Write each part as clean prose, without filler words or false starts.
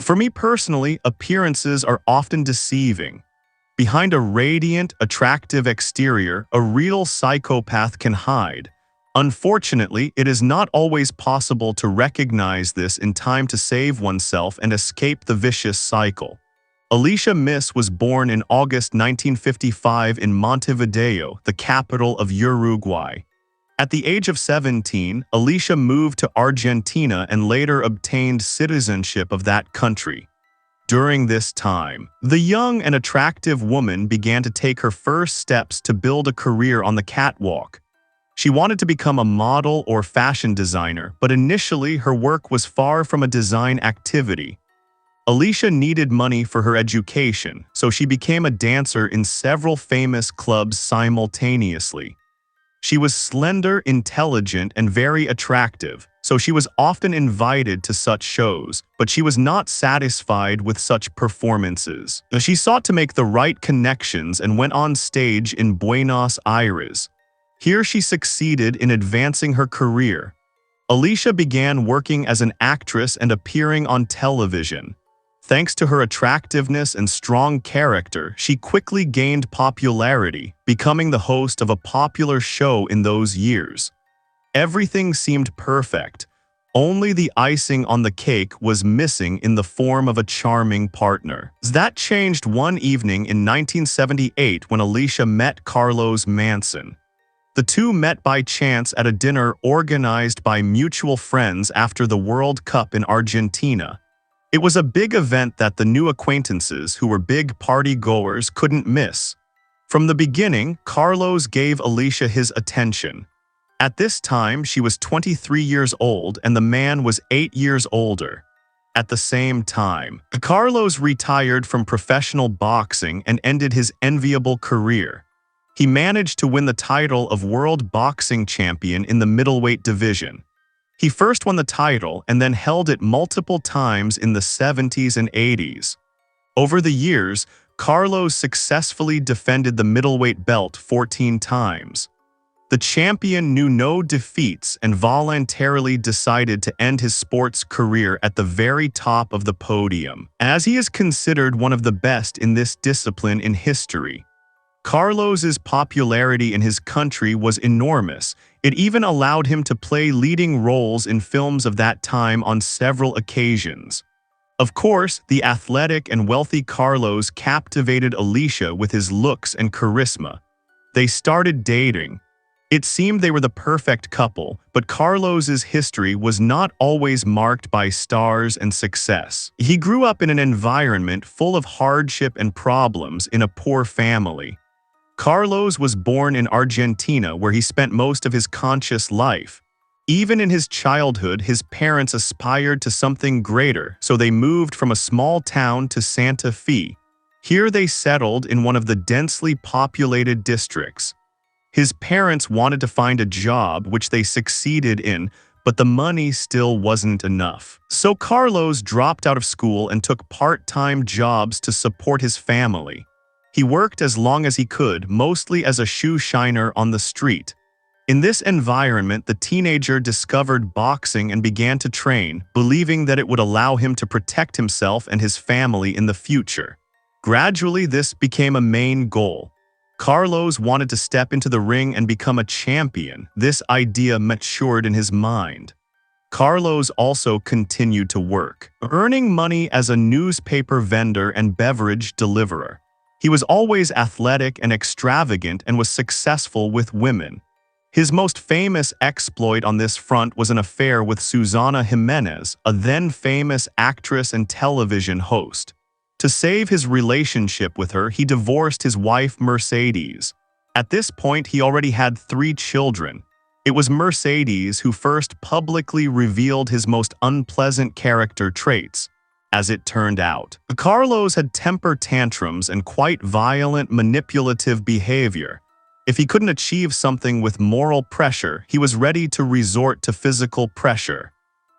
For me personally, appearances are often deceiving. Behind a radiant, attractive exterior, a real psychopath can hide. Unfortunately, it is not always possible to recognize this in time to save oneself and escape the vicious cycle. Alicia Muñiz was born in August 1955 in Montevideo, the capital of Uruguay. At the age of 17, Alicia moved to Argentina and later obtained citizenship of that country. During this time, the young and attractive woman began to take her first steps to build a career on the catwalk. She wanted to become a model or fashion designer, but initially her work was far from a design activity. Alicia needed money for her education, so she became a dancer in several famous clubs simultaneously. She was slender, intelligent, and very attractive, so she was often invited to such shows, but she was not satisfied with such performances. She sought to make the right connections and went on stage in Buenos Aires. Here she succeeded in advancing her career. Alicia began working as an actress and appearing on television. Thanks to her attractiveness and strong character, she quickly gained popularity, becoming the host of a popular show in those years. Everything seemed perfect. Only the icing on the cake was missing in the form of a charming partner. That changed one evening in 1978 when Alicia met Carlos Monzón. The two met by chance at a dinner organized by mutual friends after the World Cup in Argentina. It was a big event that the new acquaintances who were big party-goers couldn't miss. From the beginning, Carlos gave Alicia his attention. At this time, she was 23 years old and the man was 8 years older. At the same time, Carlos retired from professional boxing and ended his enviable career. He managed to win the title of World Boxing Champion in the middleweight division. He first won the title and then held it multiple times in the 70s and 80s. Over the years, Carlos successfully defended the middleweight belt 14 times. The champion knew no defeats and voluntarily decided to end his sports career at the very top of the podium, as he is considered one of the best in this discipline in history. Carlos's popularity in his country was enormous. It even allowed him to play leading roles in films of that time on several occasions. Of course, the athletic and wealthy Carlos captivated Alicia with his looks and charisma. They started dating. It seemed they were the perfect couple, but Carlos's history was not always marked by stars and success. He grew up in an environment full of hardship and problems in a poor family. Carlos was born in Argentina, where he spent most of his conscious life. Even in his childhood, his parents aspired to something greater, so they moved from a small town to Santa Fe. Here they settled in one of the densely populated districts. His parents wanted to find a job, which they succeeded in, but the money still wasn't enough. So Carlos dropped out of school and took part-time jobs to support his family. He worked as long as he could, mostly as a shoe shiner on the street. In this environment, the teenager discovered boxing and began to train, believing that it would allow him to protect himself and his family in the future. Gradually, this became a main goal. Carlos wanted to step into the ring and become a champion. This idea matured in his mind. Carlos also continued to work, earning money as a newspaper vendor and beverage deliverer. He was always athletic and extravagant and was successful with women. His most famous exploit on this front was an affair with Susana Jimenez, a then-famous actress and television host. To save his relationship with her, he divorced his wife Mercedes. At this point, he already had 3 children. It was Mercedes who first publicly revealed his most unpleasant character traits. As it turned out, Carlos had temper tantrums and quite violent, manipulative behavior. If he couldn't achieve something with moral pressure, he was ready to resort to physical pressure.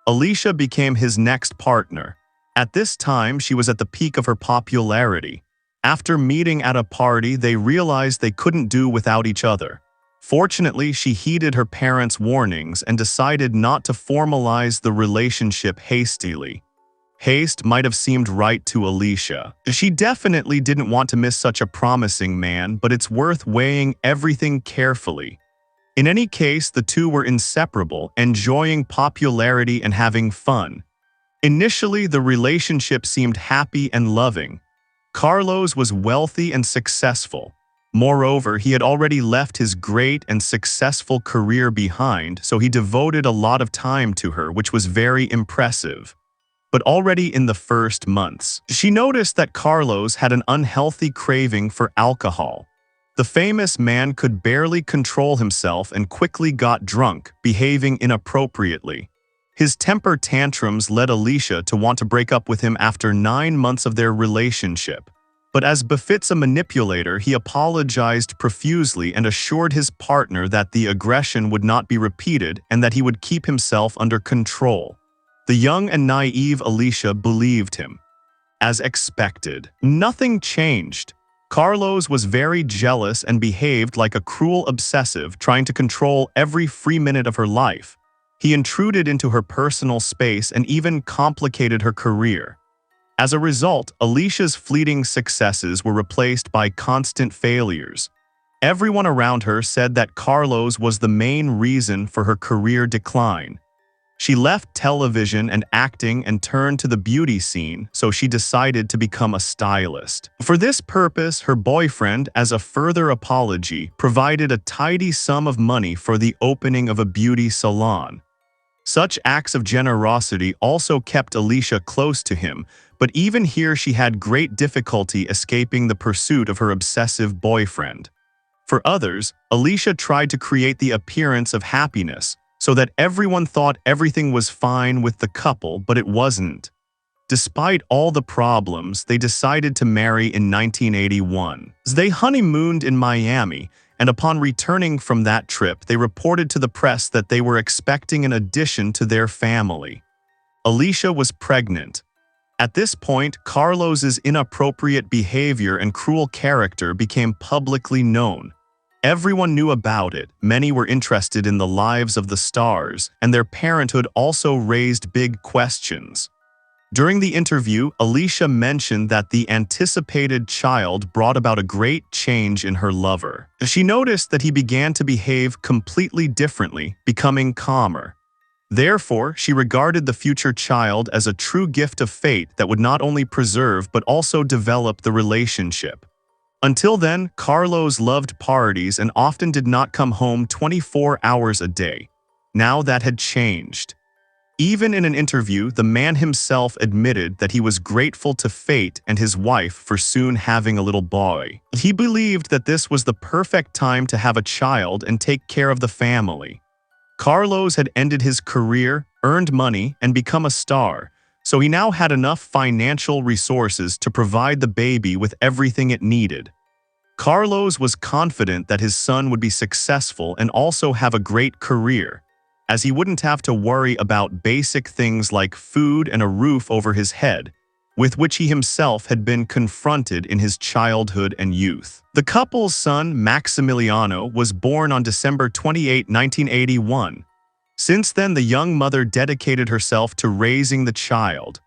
Alicia became his next partner. At this time, she was at the peak of her popularity. After meeting at a party, they realized they couldn't do without each other. Fortunately, she heeded her parents' warnings and decided not to formalize the relationship hastily. Haste might have seemed right to Alicia. She definitely didn't want to miss such a promising man, but it's worth weighing everything carefully. In any case, the two were inseparable, enjoying popularity and having fun. Initially, the relationship seemed happy and loving. Carlos was wealthy and successful. Moreover, he had already left his great and successful career behind, so he devoted a lot of time to her, which was very impressive. But already in the first months, she noticed that Carlos had an unhealthy craving for alcohol. The famous man could barely control himself and quickly got drunk, behaving inappropriately. His temper tantrums led Alicia to want to break up with him after 9 months of their relationship. But as befits a manipulator, he apologized profusely and assured his partner that the aggression would not be repeated and that he would keep himself under control. The young and naive Alicia believed him. As expected, nothing changed. Carlos was very jealous and behaved like a cruel obsessive, trying to control every free minute of her life. He intruded into her personal space and even complicated her career. As a result, Alicia's fleeting successes were replaced by constant failures. Everyone around her said that Carlos was the main reason for her career decline. She left television and acting and turned to the beauty scene, so she decided to become a stylist. For this purpose, her boyfriend, as a further apology, provided a tidy sum of money for the opening of a beauty salon. Such acts of generosity also kept Alicia close to him, but even here she had great difficulty escaping the pursuit of her obsessive boyfriend. For others, Alicia tried to create the appearance of happiness, so that everyone thought everything was fine with the couple, but it wasn't. Despite all the problems, they decided to marry in 1981. They honeymooned in Miami, and upon returning from that trip, they reported to the press that they were expecting an addition to their family. Alicia was pregnant. At this point, Carlos's inappropriate behavior and cruel character became publicly known. Everyone knew about it, many were interested in the lives of the stars, and their parenthood also raised big questions. During the interview, Alicia mentioned that the anticipated child brought about a great change in her lover. She noticed that he began to behave completely differently, becoming calmer. Therefore, she regarded the future child as a true gift of fate that would not only preserve but also develop the relationship. Until then, Carlos loved parties and often did not come home 24 hours a day. Now that had changed. Even in an interview, the man himself admitted that he was grateful to fate and his wife for soon having a little boy. He believed that this was the perfect time to have a child and take care of the family. Carlos had ended his career, earned money, and become a star, so he now had enough financial resources to provide the baby with everything it needed. Carlos was confident that his son would be successful and also have a great career, as he wouldn't have to worry about basic things like food and a roof over his head, with which he himself had been confronted in his childhood and youth. The couple's son, Maximiliano, was born on December 28, 1981. Since then, the young mother dedicated herself to raising the child.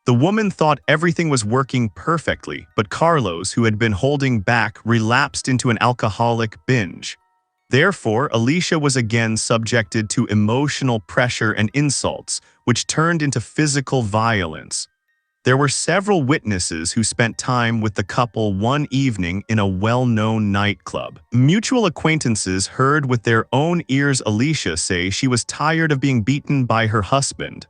The woman thought everything was working perfectly, but Carlos, who had been holding back, relapsed into an alcoholic binge. Therefore, Alicia was again subjected to emotional pressure and insults, which turned into physical violence. There were several witnesses who spent time with the couple one evening in a well-known nightclub. Mutual acquaintances heard with their own ears Alicia say she was tired of being beaten by her husband.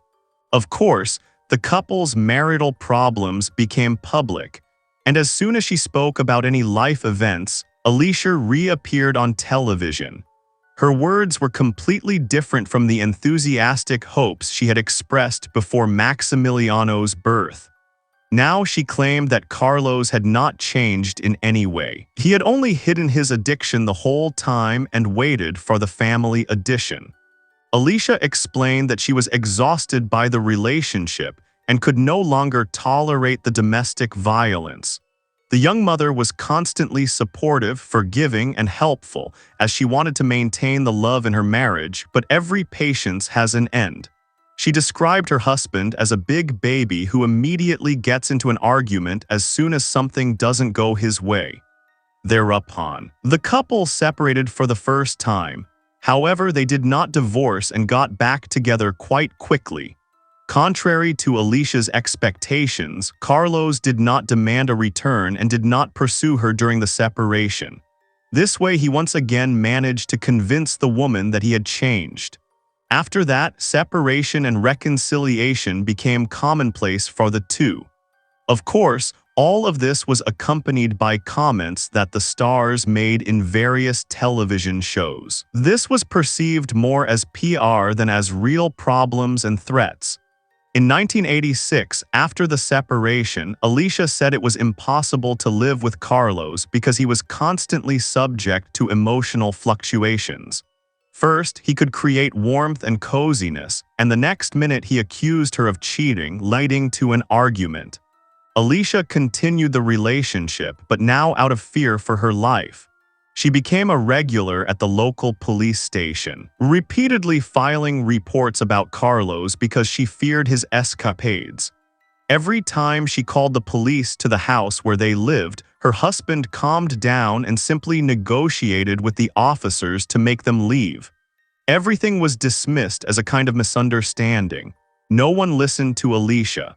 Of course, the couple's marital problems became public, and as soon as she spoke about any life events, Alicia reappeared on television. Her words were completely different from the enthusiastic hopes she had expressed before Maximiliano's birth. Now she claimed that Carlos had not changed in any way. He had only hidden his addiction the whole time and waited for the family addition. Alicia explained that she was exhausted by the relationship and could no longer tolerate the domestic violence. The young mother was constantly supportive, forgiving, and helpful as she wanted to maintain the love in her marriage, but every patience has an end. She described her husband as a big baby who immediately gets into an argument as soon as something doesn't go his way. Thereupon, the couple separated for the first time. However, they did not divorce and got back together quite quickly. Contrary to Alicia's expectations, Carlos did not demand a return and did not pursue her during the separation. This way, he once again managed to convince the woman that he had changed. After that, separation and reconciliation became commonplace for the two. Of course, all of this was accompanied by comments that the stars made in various television shows. This was perceived more as PR than as real problems and threats. In 1986, after the separation, Alicia said it was impossible to live with Carlos because he was constantly subject to emotional fluctuations. First, he could create warmth and coziness, and the next minute he accused her of cheating, leading to an argument. Alicia continued the relationship, but now out of fear for her life. She became a regular at the local police station, repeatedly filing reports about Carlos because she feared his escapades. Every time she called the police to the house where they lived, her husband calmed down and simply negotiated with the officers to make them leave. Everything was dismissed as a kind of misunderstanding. No one listened to Alicia.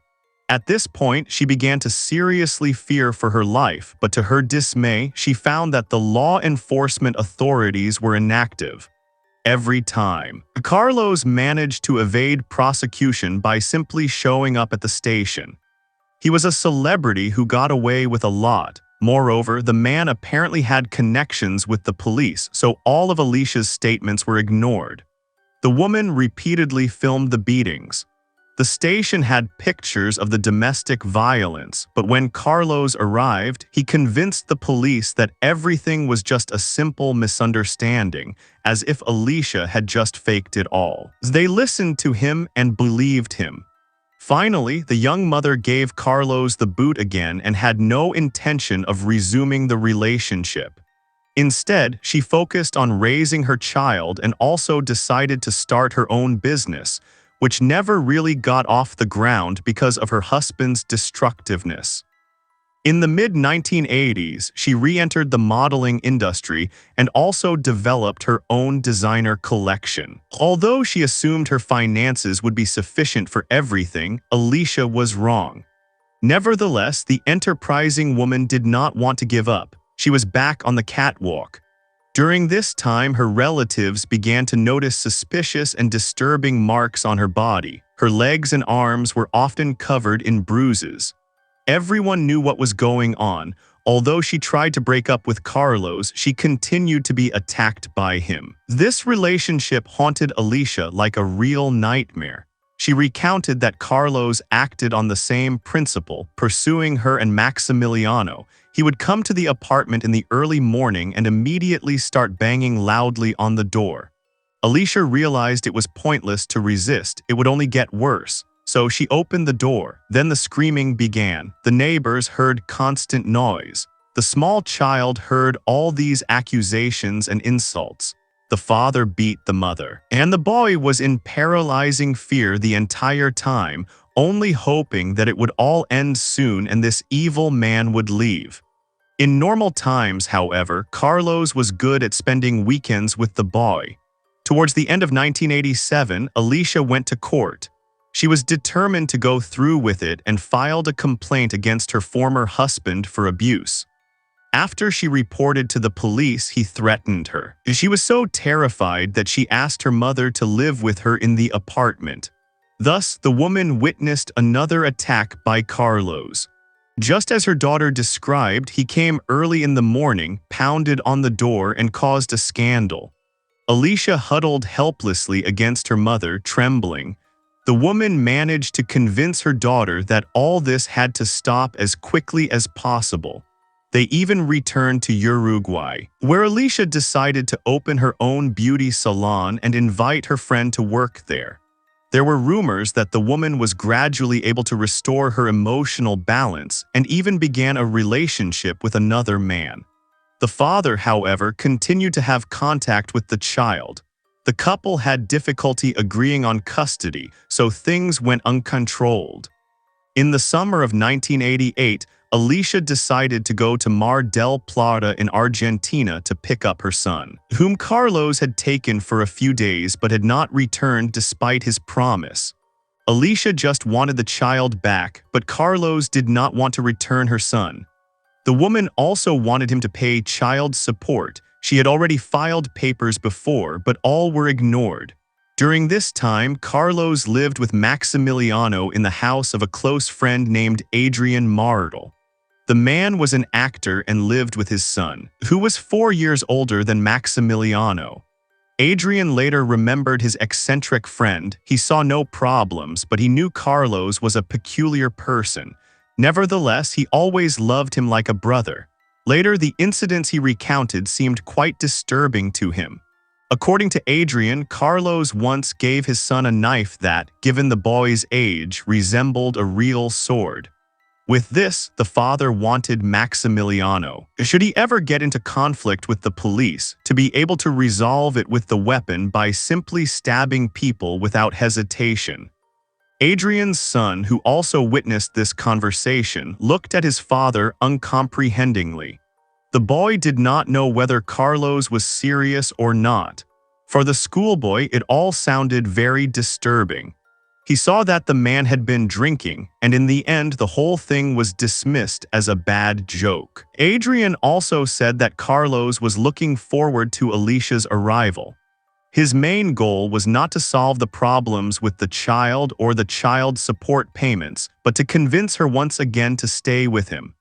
At this point, she began to seriously fear for her life, but to her dismay, she found that the law enforcement authorities were inactive. Every time, Carlos managed to evade prosecution by simply showing up at the station. He was a celebrity who got away with a lot. Moreover, the man apparently had connections with the police, so all of Alicia's statements were ignored. The woman repeatedly filmed the beatings. The station had pictures of the domestic violence, but when Carlos arrived, he convinced the police that everything was just a simple misunderstanding, as if Alicia had just faked it all. They listened to him and believed him. Finally, the young mother gave Carlos the boot again and had no intention of resuming the relationship. Instead, she focused on raising her child and also decided to start her own business, which never really got off the ground because of her husband's destructiveness. In the mid-1980s, she re-entered the modeling industry and also developed her own designer collection. Although she assumed her finances would be sufficient for everything, Alicia was wrong. Nevertheless, the enterprising woman did not want to give up. She was back on the catwalk. During this time, her relatives began to notice suspicious and disturbing marks on her body. Her legs and arms were often covered in bruises. Everyone knew what was going on. Although she tried to break up with Carlos, she continued to be attacked by him. This relationship haunted Alicia like a real nightmare. She recounted that Carlos acted on the same principle, pursuing her and Maximiliano. He would come to the apartment in the early morning and immediately start banging loudly on the door. Alicia realized it was pointless to resist, it would only get worse. So she opened the door. Then the screaming began. The neighbors heard constant noise. The small child heard all these accusations and insults. The father beat the mother, and the boy was in paralyzing fear the entire time, only hoping that it would all end soon and this evil man would leave. In normal times, however, Carlos was good at spending weekends with the boy. Towards the end of 1987, Alicia went to court. She was determined to go through with it and filed a complaint against her former husband for abuse. After she reported to the police, he threatened her. She was so terrified that she asked her mother to live with her in the apartment. Thus, the woman witnessed another attack by Carlos. Just as her daughter described, he came early in the morning, pounded on the door, and caused a scandal. Alicia huddled helplessly against her mother, trembling. The woman managed to convince her daughter that all this had to stop as quickly as possible. They even returned to Uruguay, where Alicia decided to open her own beauty salon and invite her friend to work there. There were rumors that the woman was gradually able to restore her emotional balance and even began a relationship with another man. The father, however, continued to have contact with the child. The couple had difficulty agreeing on custody, so things went uncontrolled. In the summer of 1988, Alicia decided to go to Mar del Plata in Argentina to pick up her son, whom Carlos had taken for a few days but had not returned despite his promise. Alicia just wanted the child back, but Carlos did not want to return her son. The woman also wanted him to pay child support. She had already filed papers before, but all were ignored. During this time, Carlos lived with Maximiliano in the house of a close friend named Adrian Martel. The man was an actor and lived with his son, who was 4 years older than Maximiliano. Adrian later remembered his eccentric friend. He saw no problems, but he knew Carlos was a peculiar person. Nevertheless, he always loved him like a brother. Later, the incidents he recounted seemed quite disturbing to him. According to Adrian, Carlos once gave his son a knife that, given the boy's age, resembled a real sword. With this, the father wanted Maximiliano, should he ever get into conflict with the police, to be able to resolve it with the weapon by simply stabbing people without hesitation. Adrian's son, who also witnessed this conversation, looked at his father uncomprehendingly. The boy did not know whether Carlos was serious or not. For the schoolboy, it all sounded very disturbing. He saw that the man had been drinking, and in the end the whole thing was dismissed as a bad joke. Adrian also said that Carlos was looking forward to Alicia's arrival. His main goal was not to solve the problems with the child or the child support payments, but to convince her once again to stay with him.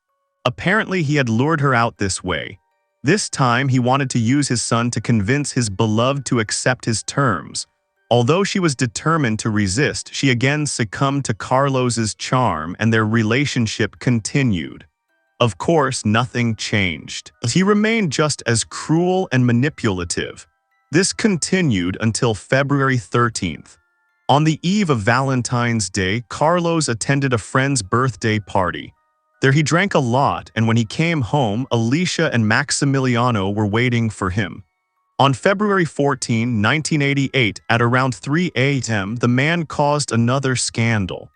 Apparently, he had lured her out this way. This time, he wanted to use his son to convince his beloved to accept his terms. Although she was determined to resist, she again succumbed to Carlos's charm and their relationship continued. Of course, nothing changed. He remained just as cruel and manipulative. This continued until February 13th. On the eve of Valentine's Day, Carlos attended a friend's birthday party. There he drank a lot, and when he came home, Alicia and Maximiliano were waiting for him. On February 14, 1988, at around 3 a.m., the man caused another scandal.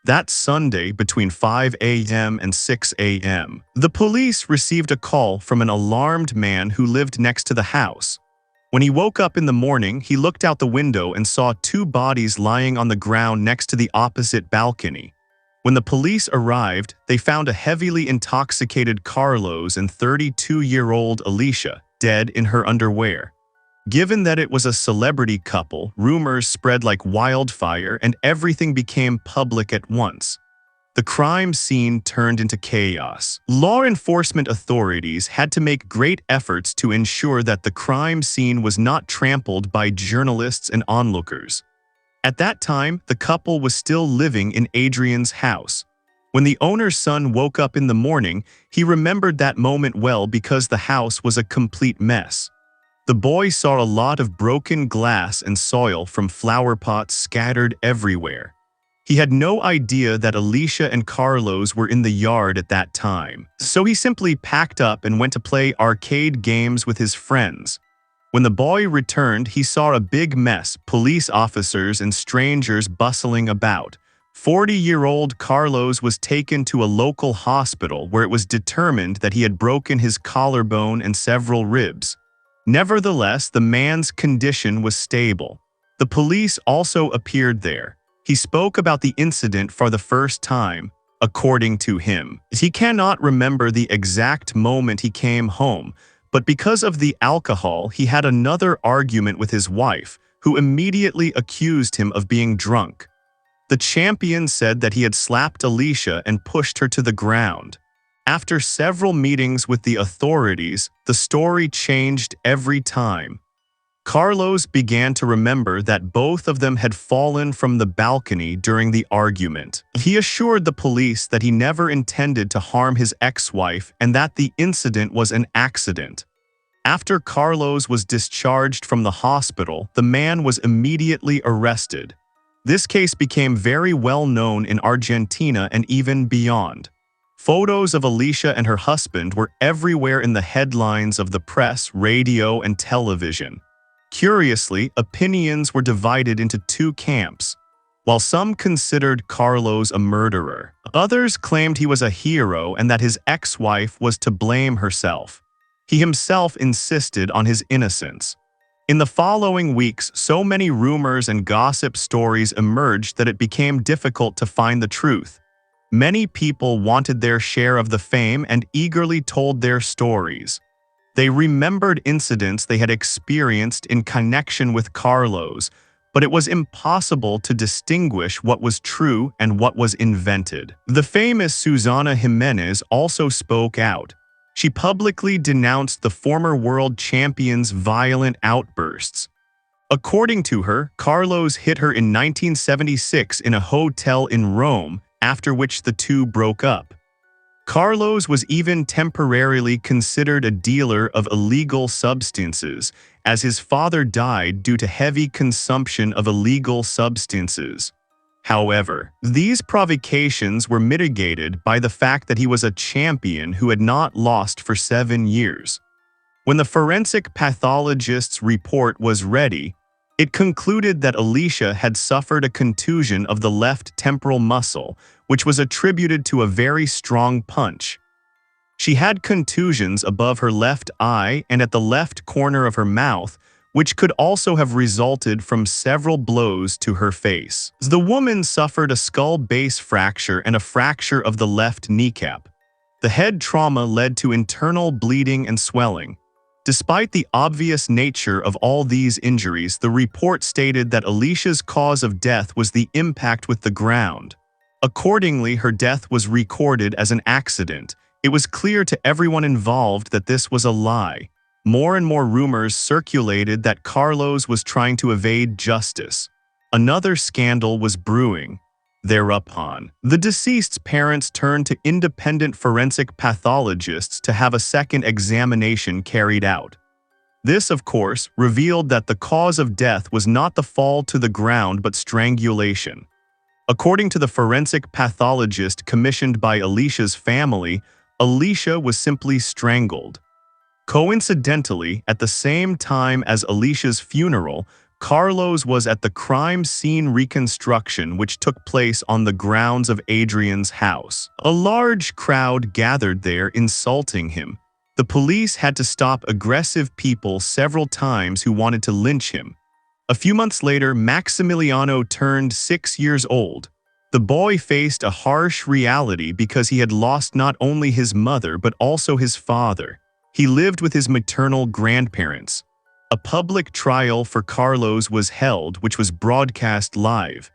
That Sunday, between 5 a.m. and 6 a.m., the police received a call from an alarmed man who lived next to the house. When he woke up in the morning, he looked out the window and saw 2 bodies lying on the ground next to the opposite balcony. When the police arrived, they found a heavily intoxicated Carlos and 32-year-old Alicia, dead in her underwear. Given that it was a celebrity couple, rumors spread like wildfire and everything became public at once. The crime scene turned into chaos. Law enforcement authorities had to make great efforts to ensure that the crime scene was not trampled by journalists and onlookers. At that time, the couple was still living in Adrian's house. When the owner's son woke up in the morning, he remembered that moment well because the house was a complete mess. The boy saw a lot of broken glass and soil from flower pots scattered everywhere. He had no idea that Alicia and Carlos were in the yard at that time, so he simply packed up and went to play arcade games with his friends. When the boy returned, he saw a big mess, police officers and strangers bustling about. 40-year-old Carlos was taken to a local hospital where it was determined that he had broken his collarbone and several ribs. Nevertheless, the man's condition was stable. The police also appeared there. He spoke about the incident for the first time. According to him, he cannot remember the exact moment he came home, but because of the alcohol, he had another argument with his wife, who immediately accused him of being drunk. The champion said that he had slapped Alicia and pushed her to the ground. After several meetings with the authorities, the story changed every time. Carlos began to remember that both of them had fallen from the balcony during the argument. He assured the police that he never intended to harm his ex-wife and that the incident was an accident. After Carlos was discharged from the hospital, the man was immediately arrested. This case became very well known in Argentina and even beyond. Photos of Alicia and her husband were everywhere in the headlines of the press, radio, and television. Curiously, opinions were divided into two camps. While some considered Carlos a murderer, others claimed he was a hero and that his ex-wife was to blame herself. He himself insisted on his innocence. In the following weeks, so many rumors and gossip stories emerged that it became difficult to find the truth. Many people wanted their share of the fame and eagerly told their stories. They remembered incidents they had experienced in connection with Carlos, but it was impossible to distinguish what was true and what was invented. The famous Susana Jimenez also spoke out. She publicly denounced the former world champion's violent outbursts. According to her, Carlos hit her in 1976 in a hotel in Rome, after which the two broke up. Carlos was even temporarily considered a dealer of illegal substances, as his father died due to heavy consumption of illegal substances. However, these provocations were mitigated by the fact that he was a champion who had not lost for 7 years. When the forensic pathologist's report was ready, it concluded that Alicia had suffered a contusion of the left temporal muscle, which was attributed to a very strong punch. She had contusions above her left eye and at the left corner of her mouth, which could also have resulted from several blows to her face. The woman suffered a skull base fracture and a fracture of the left kneecap. The head trauma led to internal bleeding and swelling. Despite the obvious nature of all these injuries, the report stated that Alicia's cause of death was the impact with the ground. Accordingly, her death was recorded as an accident. It was clear to everyone involved that this was a lie. More and more rumors circulated that Carlos was trying to evade justice. Another scandal was brewing. Thereupon, the deceased's parents turned to independent forensic pathologists to have a second examination carried out. This, of course, revealed that the cause of death was not the fall to the ground but strangulation. According to the forensic pathologist commissioned by Alicia's family, Alicia was simply strangled. Coincidentally, at the same time as Alicia's funeral, Carlos was at the crime scene reconstruction which took place on the grounds of Adrian's house. A large crowd gathered there insulting him. The police had to stop aggressive people several times who wanted to lynch him. A few months later, Maximiliano turned 6 years old. The boy faced a harsh reality because he had lost not only his mother but also his father. He lived with his maternal grandparents. A public trial for Carlos was held, which was broadcast live.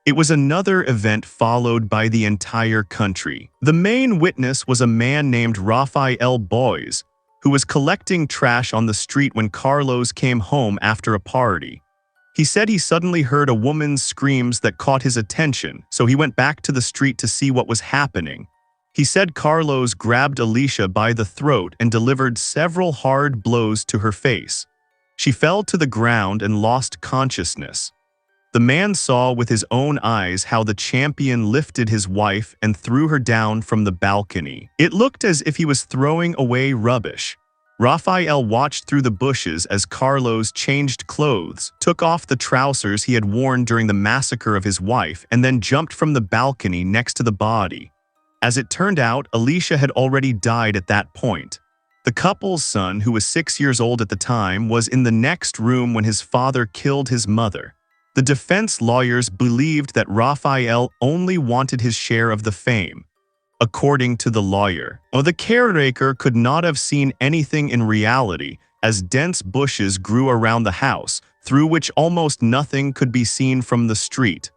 It was another event followed by the entire country. The main witness was a man named Rafael Boys, who was collecting trash on the street when Carlos came home after a party. He said he suddenly heard a woman's screams that caught his attention, so he went back to the street to see what was happening. He said Carlos grabbed Alicia by the throat and delivered several hard blows to her face. She fell to the ground and lost consciousness. The man saw with his own eyes how the champion lifted his wife and threw her down from the balcony. It looked as if he was throwing away rubbish. Rafael watched through the bushes as Carlos changed clothes, took off the trousers he had worn during the massacre of his wife, and then jumped from the balcony next to the body. As it turned out, Alicia had already died at that point. The couple's son, who was 6 years old at the time, was in the next room when his father killed his mother. The defense lawyers believed that Rafael only wanted his share of the fame. According to the lawyer, the caretaker could not have seen anything in reality, as dense bushes grew around the house, through which almost nothing could be seen from the street.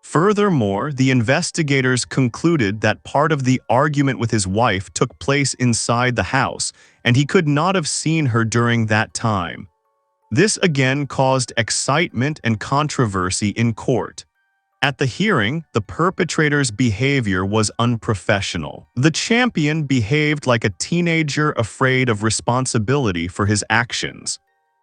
Furthermore, the investigators concluded that part of the argument with his wife took place inside the house, and he could not have seen her during that time. This again caused excitement and controversy in court. At the hearing, the perpetrator's behavior was unprofessional. The champion behaved like a teenager afraid of responsibility for his actions.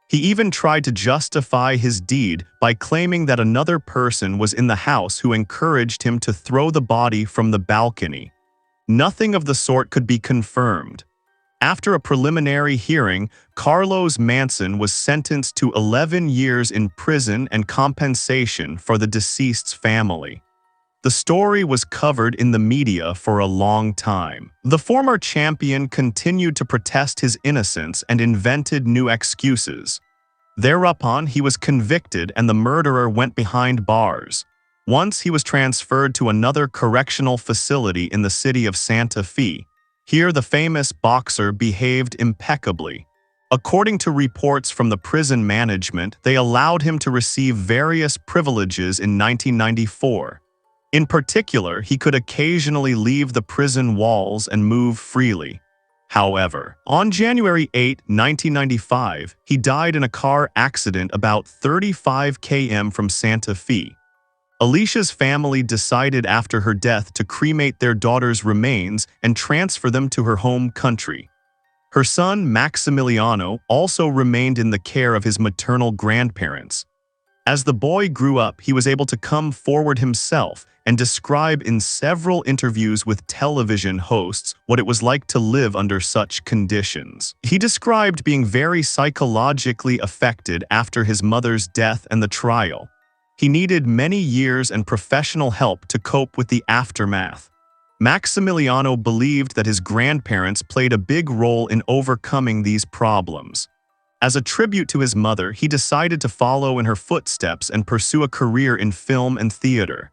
He even tried to justify his deed by claiming that another person was in the house who encouraged him to throw the body from the balcony. Nothing of the sort could be confirmed. After a preliminary hearing, Carlos Monzón was sentenced to 11 years in prison and compensation for the deceased's family. The story was covered in the media for a long time. The former champion continued to protest his innocence and invented new excuses. Thereupon, he was convicted and the murderer went behind bars. Once he was transferred to another correctional facility in the city of Santa Fe. Here, the famous boxer behaved impeccably. According to reports from the prison management, they allowed him to receive various privileges in 1994. In particular, he could occasionally leave the prison walls and move freely. However, on January 8, 1995, he died in a car accident about 35 km from Santa Fe. Alicia's family decided after her death to cremate their daughter's remains and transfer them to her home country. Her son, Maximiliano, also remained in the care of his maternal grandparents. As the boy grew up, he was able to come forward himself and describe in several interviews with television hosts what it was like to live under such conditions. He described being very psychologically affected after his mother's death and the trial. He needed many years and professional help to cope with the aftermath. Maximiliano believed that his grandparents played a big role in overcoming these problems. As a tribute to his mother, he decided to follow in her footsteps and pursue a career in film and theater.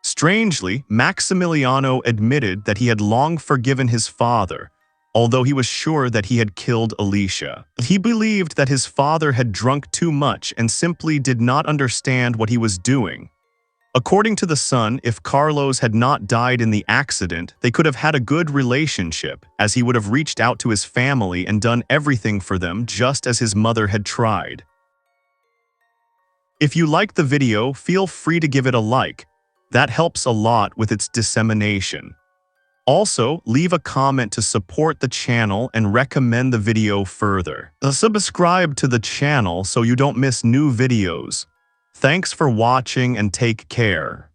Strangely, Maximiliano admitted that he had long forgiven his father, although he was sure that he had killed Alicia. He believed that his father had drunk too much and simply did not understand what he was doing. According to the son, if Carlos had not died in the accident, they could have had a good relationship, as he would have reached out to his family and done everything for them just as his mother had tried. If you liked the video, feel free to give it a like. That helps a lot with its dissemination. Also, leave a comment to support the channel and recommend the video further. Subscribe to the channel so you don't miss new videos. Thanks for watching and take care.